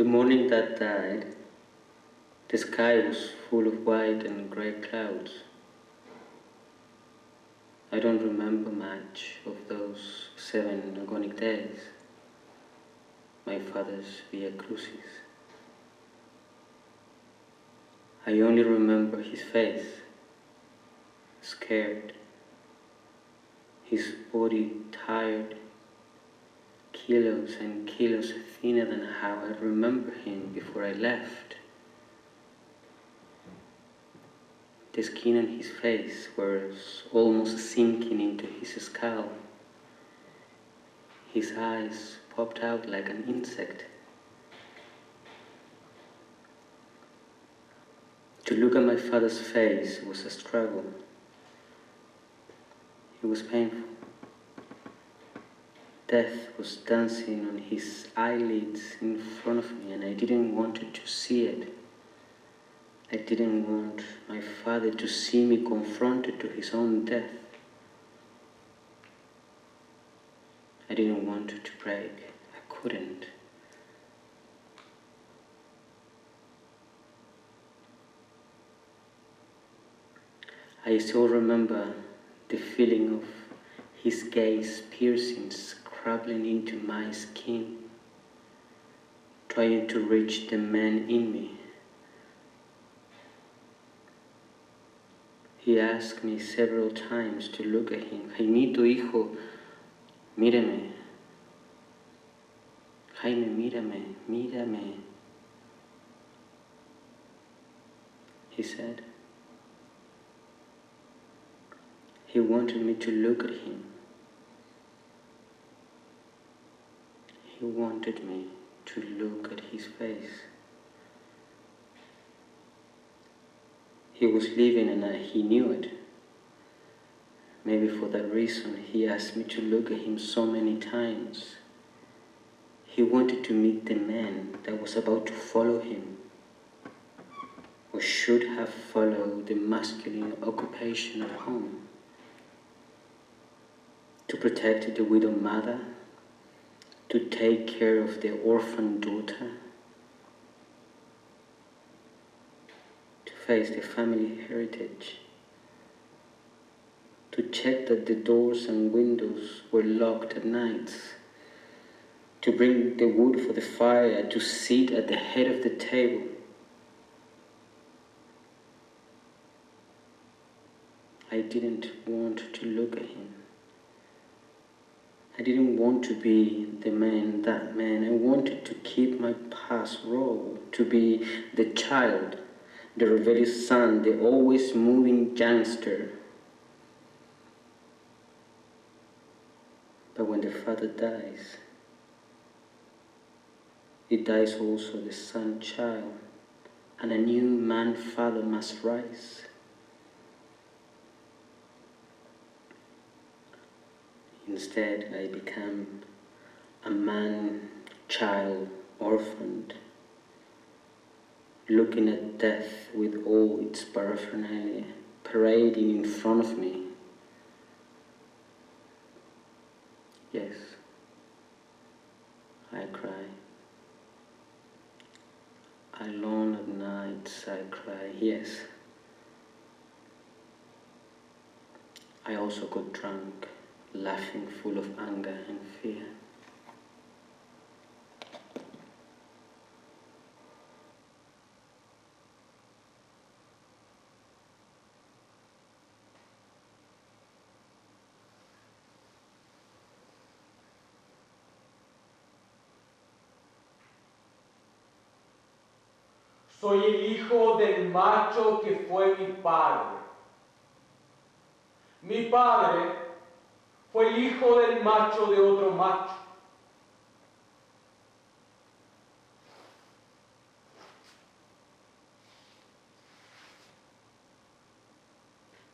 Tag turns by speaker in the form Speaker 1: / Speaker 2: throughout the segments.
Speaker 1: The morning that died, the sky was full of white and grey clouds. I don't remember much of those 7 agonic days, my father's Via Crucis. I only remember his face, scared, his body tired, kilos and kilos thinner than how I remember him before I left. The skin on his face was almost sinking into his skull. His eyes popped out like an insect. To look at my father's face was a struggle. It was painful. Death was dancing on his eyelids in front of me, and I didn't want to see it. I didn't want my father to see me confronted to his own death. I didn't want to break. I couldn't. I still remember the feeling of his gaze piercing, scrabbling into my skin, trying to reach the man in me. He asked me several times to look at him. Jaimito, hijo, mírame. Jaime, mírame, mírame. He said. He wanted me to look at him. He wanted me to look at his face. He was leaving and he knew it. Maybe for that reason he asked me to look at him so many times. He wanted to meet the man that was about to follow him, or should have followed the masculine occupation at home, to protect the widowed mother, to take care of the orphan daughter, to face the family heritage, to check that the doors and windows were locked at nights, to bring the wood for the fire, to sit at the head of the table. I didn't want to look at him. I didn't want to be the man, that man. I wanted to keep my past role, to be the child, the rebellious son, the always moving youngster. But when the father dies, it dies also the son child, and a new man father must rise. Instead, I become a man, child, orphaned, looking at death with all its paraphernalia parading in front of me. Yes, I cry. Alone at nights I cry, yes. I also got drunk, laughing full of anger and fear.
Speaker 2: Soy el hijo del macho que fue mi padre. Mi padre fue el hijo del macho de otro macho.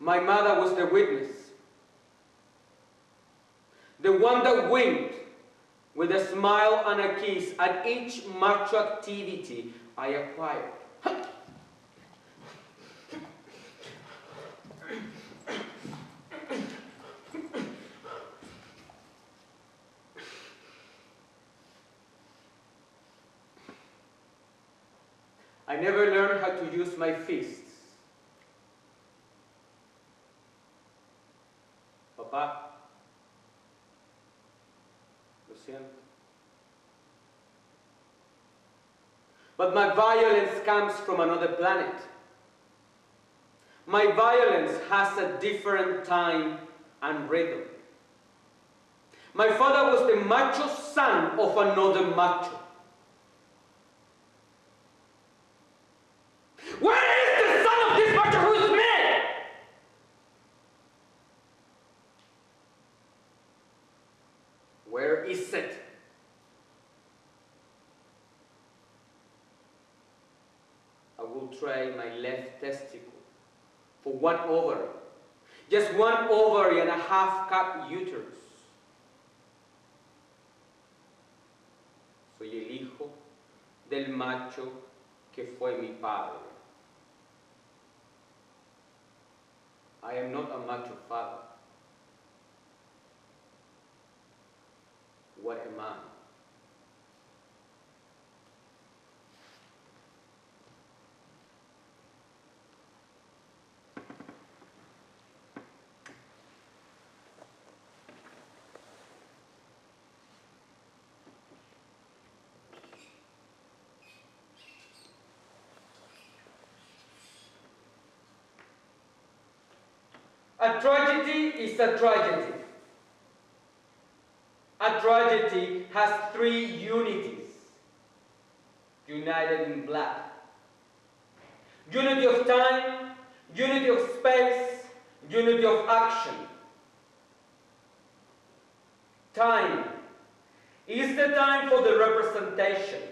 Speaker 2: My mother was the witness, the one that winked with a smile and a kiss at each macho activity I acquired. I never learned how to use my fists. Papá, lo siento. But my violence comes from another planet. My violence has a different time and rhythm. My father was the macho son of another macho. Where is the son of this macho who is me? Where is it? I will trade my left testicle for one ovary. Just one ovary and a half-cup uterus. Soy el hijo del macho que fue mi padre. I am not a macho father. What am I? A tragedy is a tragedy. A tragedy has three unities, united in black. Unity of time, unity of space, unity of action. Time is the time for the representation,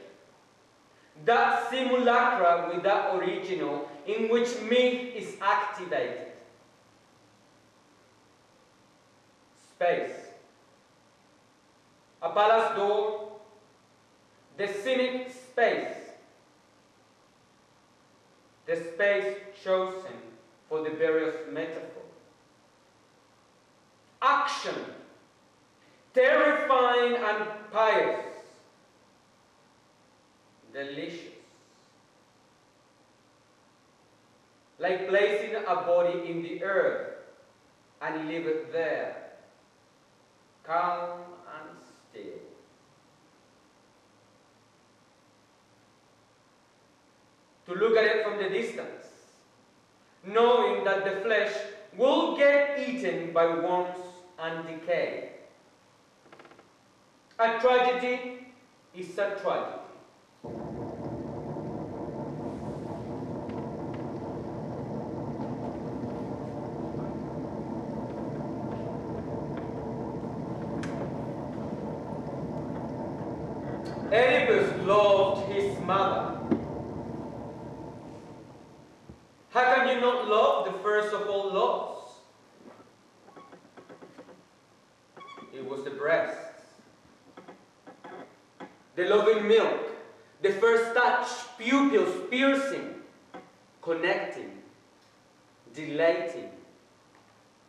Speaker 2: that simulacra with that original in which myth is activated. Space. A palace door, the scenic space, the space chosen for the various metaphors. Action, terrifying and pious, delicious. Like placing a body in the earth and leave it there, calm and still. To look at it from the distance, knowing that the flesh will get eaten by worms and decay. A tragedy is a tragedy. Oedipus loved his mother. How can you not love the first of all loves? It was the breasts. The loving milk, the first touch, pupils piercing, connecting, dilating,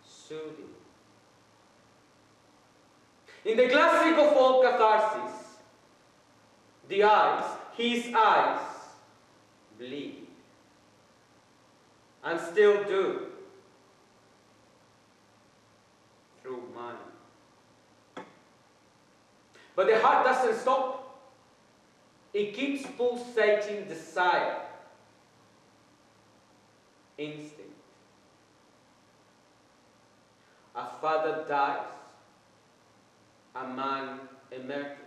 Speaker 2: soothing. In the classic of all catharsis, the eyes, his eyes, bleed. And still do. Through mine. But the heart doesn't stop. It keeps pulsating desire. Instinct. A father dies. A man emerges.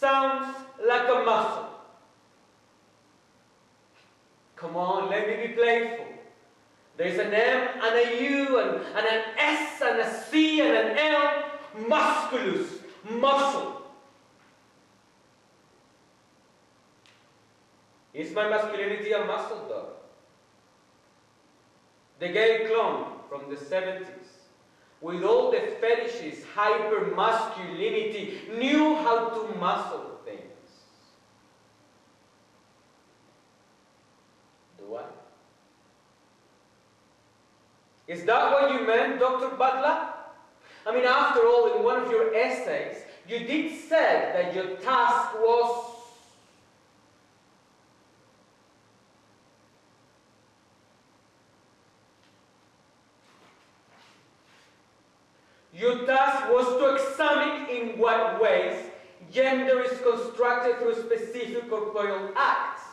Speaker 2: sounds like a muscle. Come on, let me be playful. There's an M and a U and an S and a C and an L. Musculus, muscle. Is my masculinity a muscle, though? The gay clone from the 70s, with all the fetishes, hyper-masculinity, knew how to muscle things. Do I? Is that what you meant, Dr. Butler? I mean, after all, in one of your essays, you did say that your task was... Your task was to examine in what ways gender is constructed through specific corporeal acts,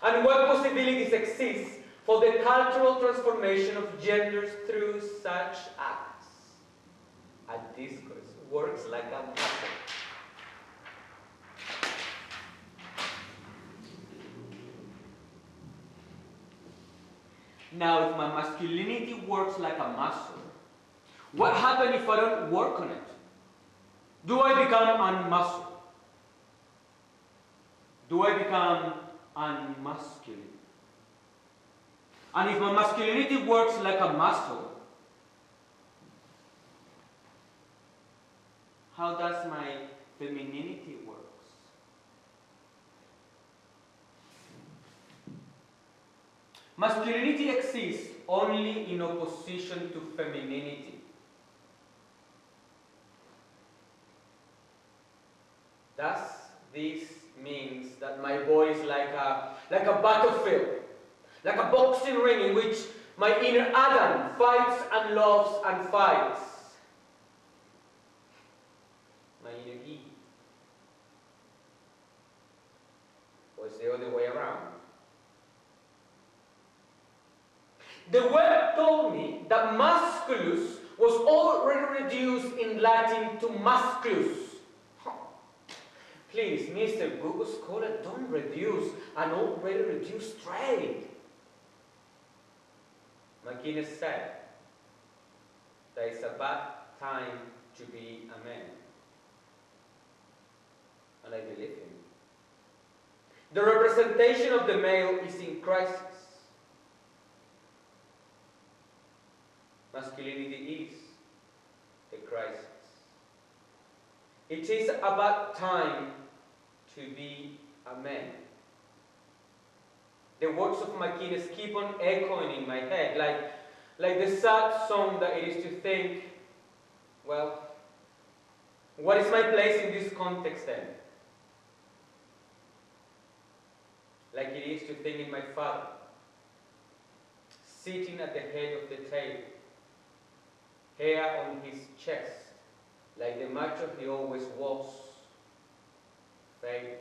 Speaker 2: and what possibilities exist for the cultural transformation of genders through such acts. A discourse works like a muscle. Now, if my masculinity works like a muscle, what happens if I don't work on it? Do I become unmuscled? Do I become unmasculine? And if my masculinity works like a muscle, how does my femininity work? Masculinity exists only in opposition to femininity. Thus, this means that my body is like a battlefield, like a boxing ring in which my inner Adam fights and loves and fights. My inner Eve. Or it's the other way around. The word told me that musculus was already reduced in Latin to musculus. Please, Mr. Google Scholar, don't reduce an already reduced trait. McGuinness said that it's a bad time to be a man. And I believe him. The representation of the male is in crisis. Masculinity is a crisis. It is about time to be a man. The words of McInnes keep on echoing in my head, like the sad song that it is to think, well, what is my place in this context then? Like it is to think in my father, sitting at the head of the table, hair on his chest, like the macho he always was, fading.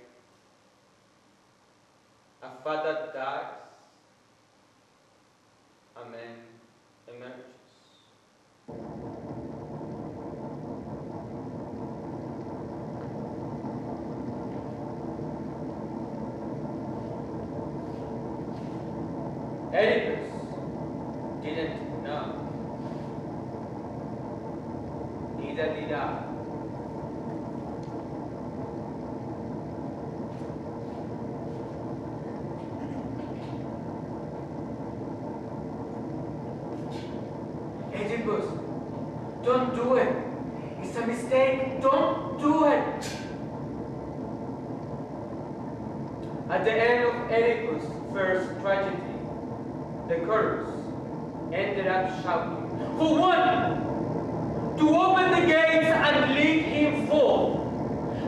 Speaker 2: A father dies, a man emerges. Oedipus didn't know. Neither did I. Oedipus, don't do it. It's a mistake. Don't do it. At the end of Oedipus' first tragedy, the chorus ended up shouting, for one, to open the gates and lead him forth,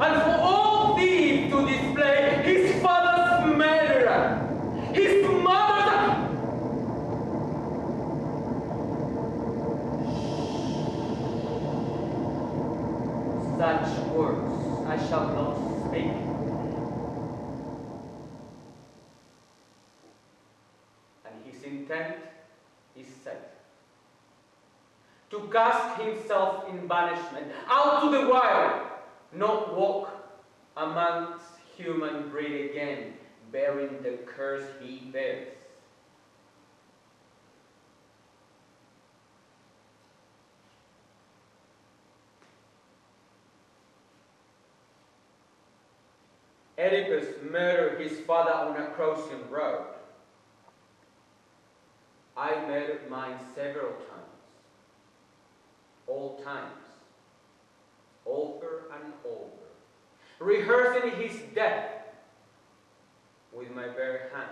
Speaker 2: and for all thieves to display his father's murderer, his mother's... Such words I shall not speak. Intent is set to cast himself in banishment, out to the wild, not walk amongst human breed again, bearing the curse he bears. Oedipus murdered his father on a crossing road. I murdered mine several times, all times, over and over, rehearsing his death with my bare hands.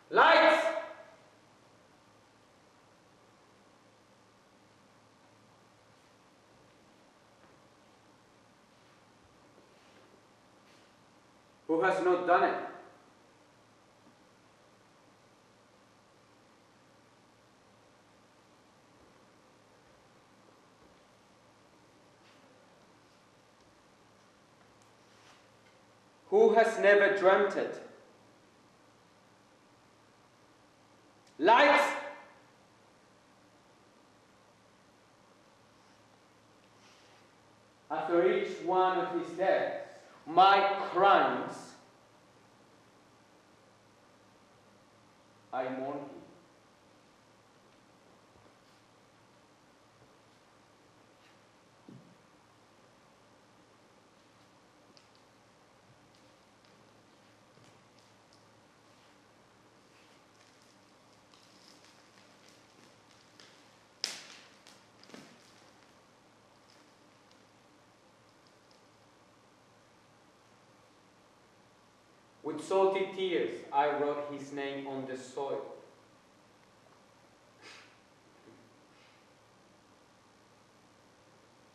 Speaker 2: Lights! Who has not done it? Who has never dreamt it? Lights! After each one of his deaths, my crimes, I mourn him. With salty tears, I wrote his name on the soil.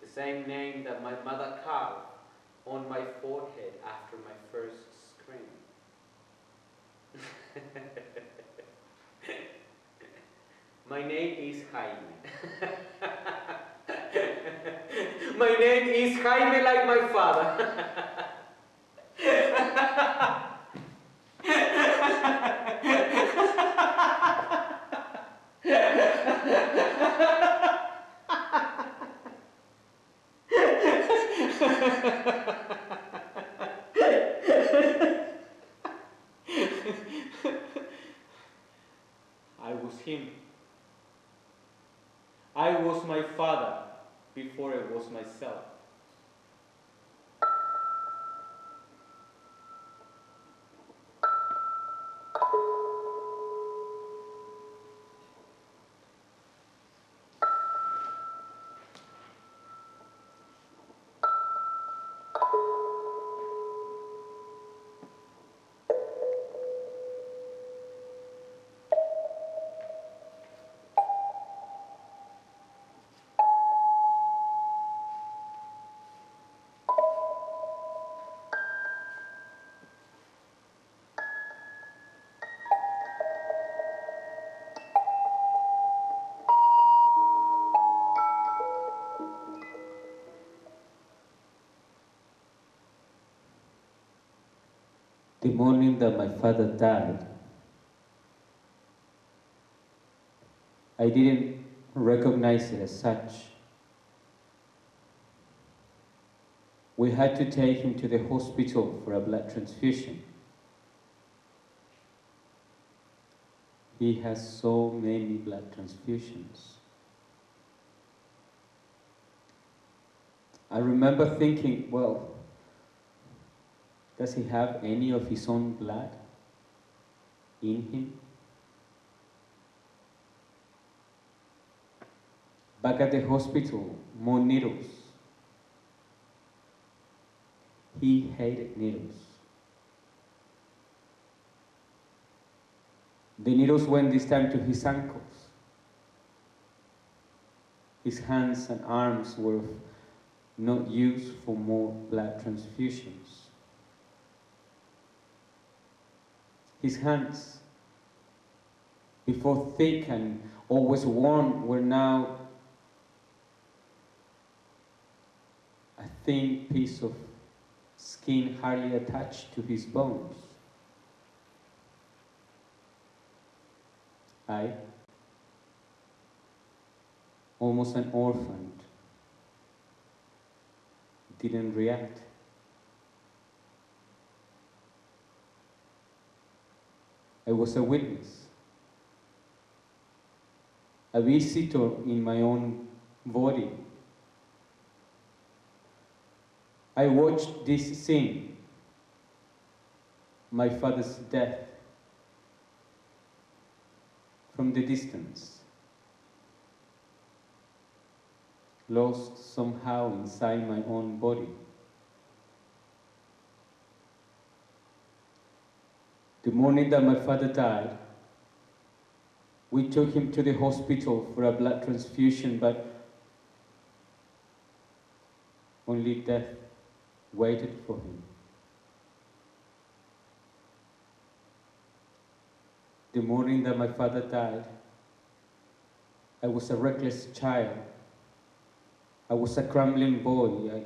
Speaker 2: The same name that my mother carved on my forehead after my first scream. My name is Jaime. My name is Jaime like my father. I was him. I was my father before I was myself.
Speaker 1: The morning that my father died, I didn't recognize it as such. We had to take him to the hospital for a blood transfusion. He has so many blood transfusions. I remember thinking, well, does he have any of his own blood in him? Back at the hospital, more needles. He hated needles. The needles went this time to his ankles. His hands and arms were not used for more blood transfusions. His hands, before thick and always warm, were now a thin piece of skin hardly attached to his bones. I, almost an orphan,
Speaker 3: didn't react. I was a witness, a visitor in my own body. I watched this scene, my father's death, from the distance, lost somehow inside my own body. The morning that my father died, we took him to the hospital for a blood transfusion, but only death waited for him. The morning that my father died, I was a reckless child. I was a crumbling boy.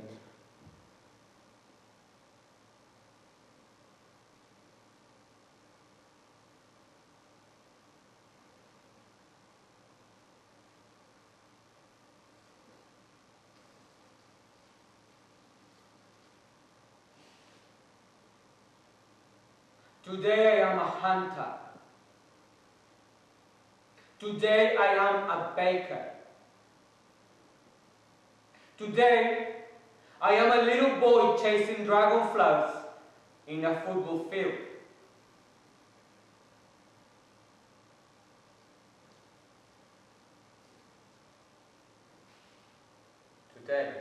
Speaker 2: Today I am a hunter. Today I am a baker. Today I am a little boy chasing dragonflies in a football field. Today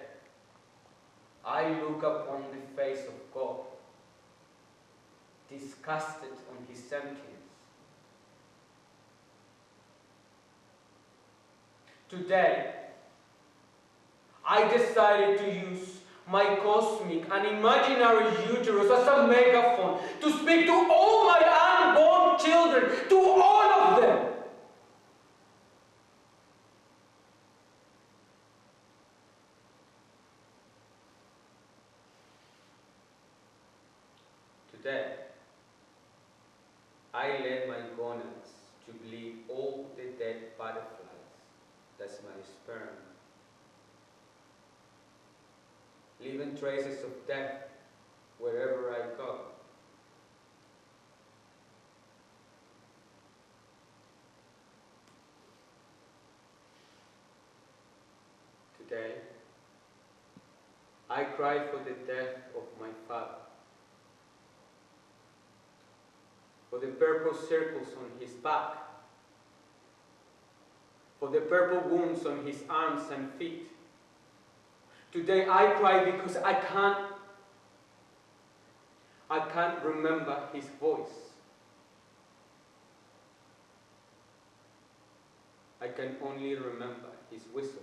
Speaker 2: I look upon the face of God, disgusted on his sentience. Today, I decided to use my cosmic and imaginary uterus as a megaphone to speak to all my unborn children, to all of them. Today, I led my gonads to bleed all the dead butterflies. That's my sperm, leaving traces of death wherever I go. Today, I cry for the death of my father, for the purple circles on his back, for the purple wounds on his arms and feet. Today I cry because I can't remember his voice. I can only remember his whistle.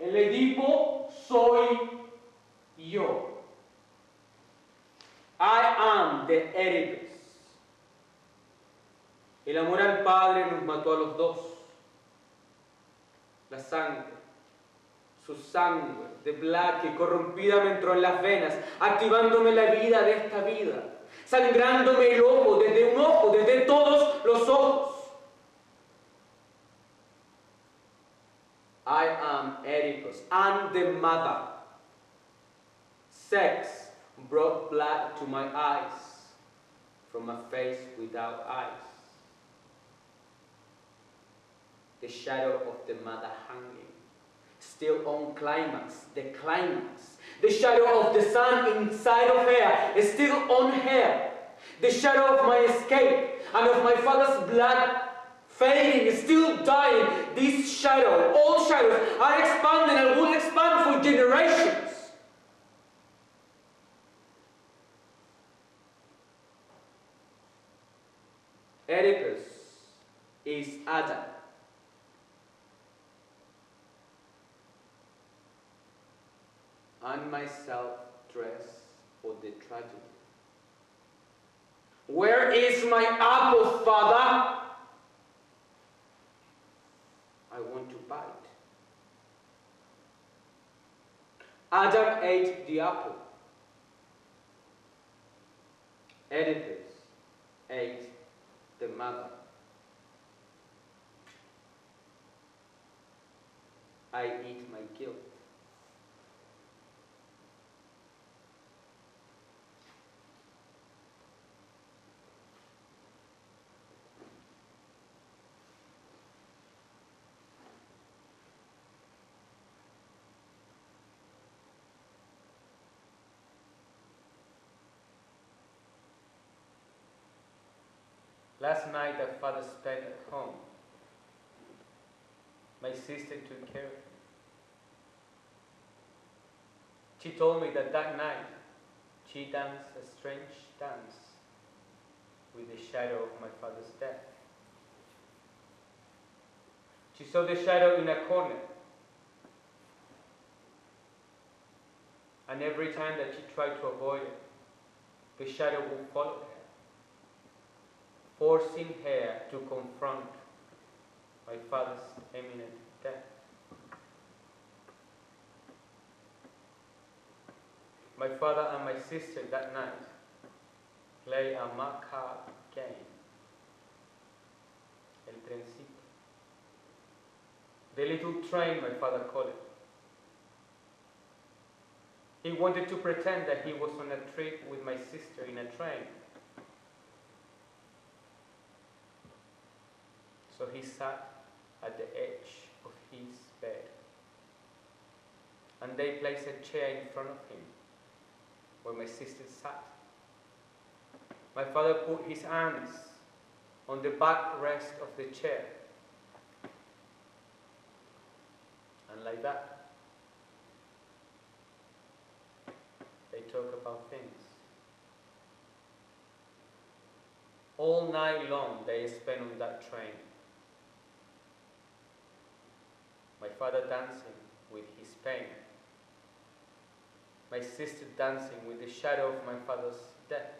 Speaker 2: El Edipo soy yo. I am the Oedipus. El amor al Padre nos mató a los dos. La sangre, su sangre de black y corrompida me entró en las venas, activándome la vida de esta vida, sangrándome el ojo, desde todos los ojos. I am Oedipus, and the mother. Sex brought blood to my eyes from a face without eyes. The shadow of the mother hanging, still on climax, the climax. The shadow of the sun inside of her is still on her. The shadow of my escape and of my father's blood fading, still dying. This shadow, all shadows, are expanding and will expand for generations. Oedipus is Adam. And myself dressed for the tragedy. Where is my apple, Father? I want to bite. Adam ate the apple. Oedipus ate the mother. I eat my guilt. Last night, our father spent at home. My sister took care of him. She told me that that night, she danced a strange dance with the shadow of my father's death. She saw the shadow in a corner. And every time that she tried to avoid it, the shadow would follow her, forcing her to confront my father's imminent death. My father and my sister that night play a macabre game, el trencito. The little train, my father called it. He wanted to pretend that he was on a trip with my sister in a train. So he sat at the edge of his bed, and they placed a chair in front of him where my sister sat. My father put his hands on the backrest of the chair, and like that, they talk about things. All night long they spent on that train. My father dancing with his pain. My sister dancing with the shadow of my father's death.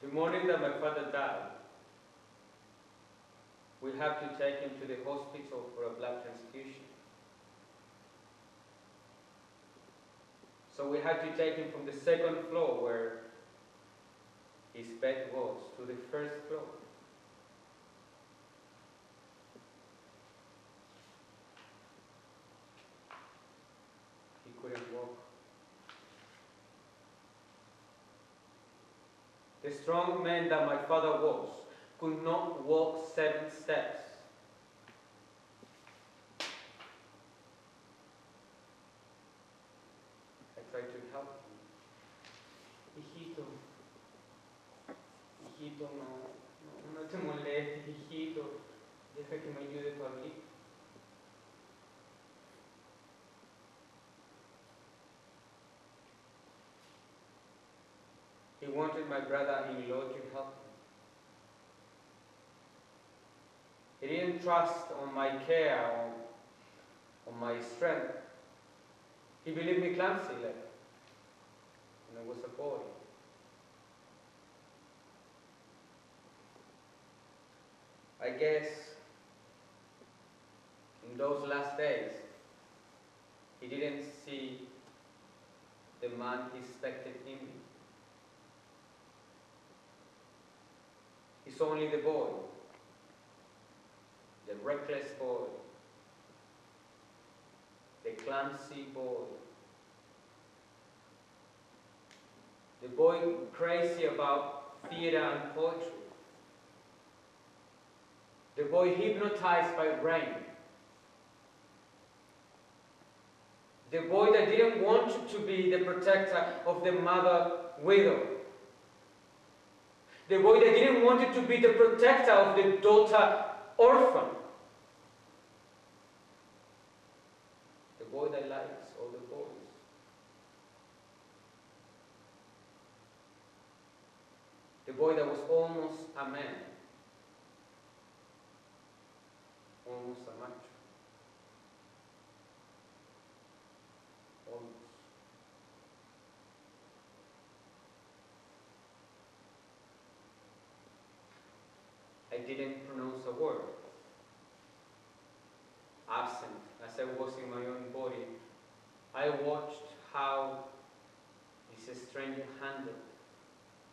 Speaker 2: The morning that my father died, we had to take him to the hospital for a blood transfusion. So we had to take him from the second floor where his bed was to the first floor. He couldn't walk. The strong man that my father was could not walk 7 steps. I tried to help him. Hijito, no te molestes, hijito. Deja que me ayude tu abuelito. He wanted my brother-in-law to help him. He didn't trust on my care or on my strength. He believed me clumsy like when I was a boy. I guess in those last days, he didn't see the man he expected in me. He saw only the boy, the reckless boy, the clumsy boy, the boy crazy about theater and poetry, The boy hypnotized by rain. The boy that didn't want to be the protector of the mother widow. The boy that didn't want to be the protector of the daughter orphan. The boy that likes all the boys. The boy that was almost a man. Almost a macho. Almost. I didn't pronounce a word. Absent as I was in my own body, I watched how this stranger handled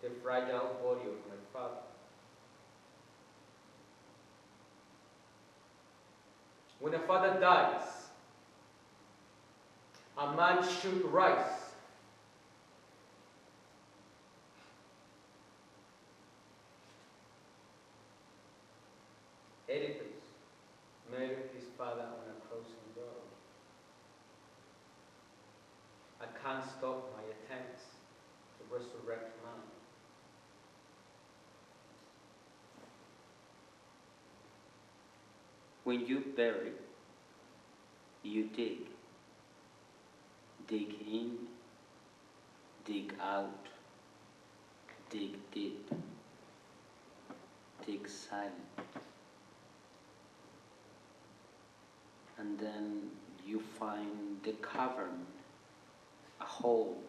Speaker 2: the fragile body of my father. When a father dies, a man should rise. Oedipus murdered his father on a crossing road. I can't stop my attempts to resurrect man.
Speaker 1: When you bury, you dig. Dig in, dig out, dig deep, dig silent. And then you find the cavern, a hole,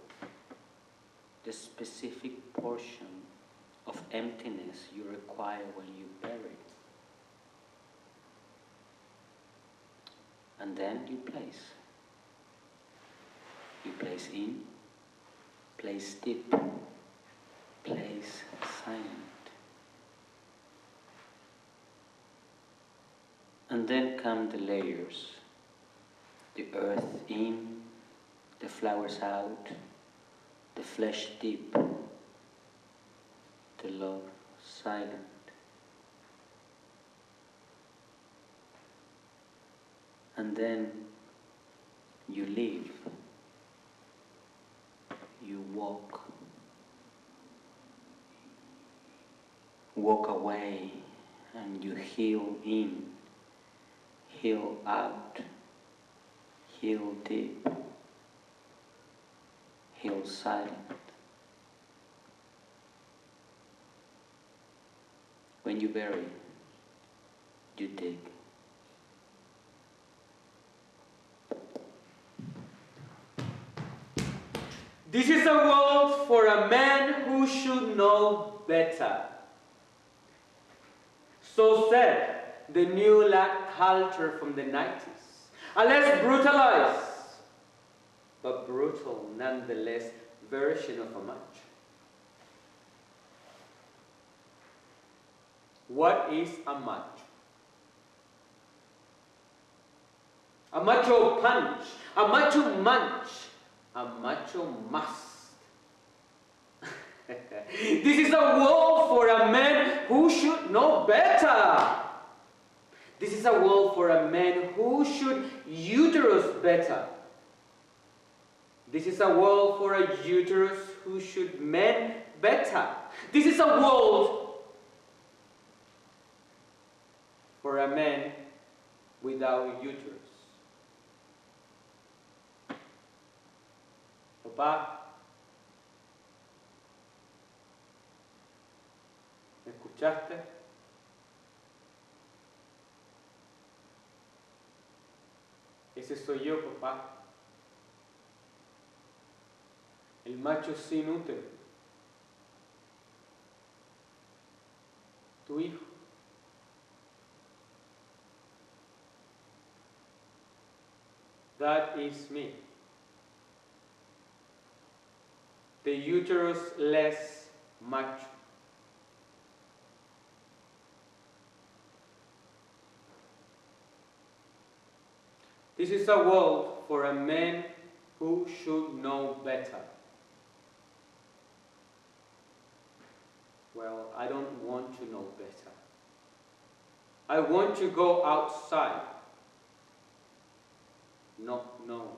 Speaker 1: the specific portion of emptiness you require when you bury. And then you place. You place in, place deep, place silent. And then come the layers. The earth in, the flowers out, the flesh deep, the love silent. And then you leave. You walk away, and you heal in, heal out, heal deep, heal silent. When you bury, you dig.
Speaker 2: This is a world for a man who should know better. So said the new lad culture from the 90s. A less brutalized, but brutal nonetheless, version of a macho. What is a macho? A macho punch, a macho munch, a macho must. This is a world for a man who should know better. This is a world for a man who should uterus better. This is a world for a uterus who should men better. This is a world for a man without uterus. Papá, ¿me escuchaste? Ese soy yo, papá. El macho sin útero. Tu hijo. That is me. The uterus-less macho. This is a world for a man who should know better. Well, I don't want to know better.
Speaker 3: I want to go outside. No, no.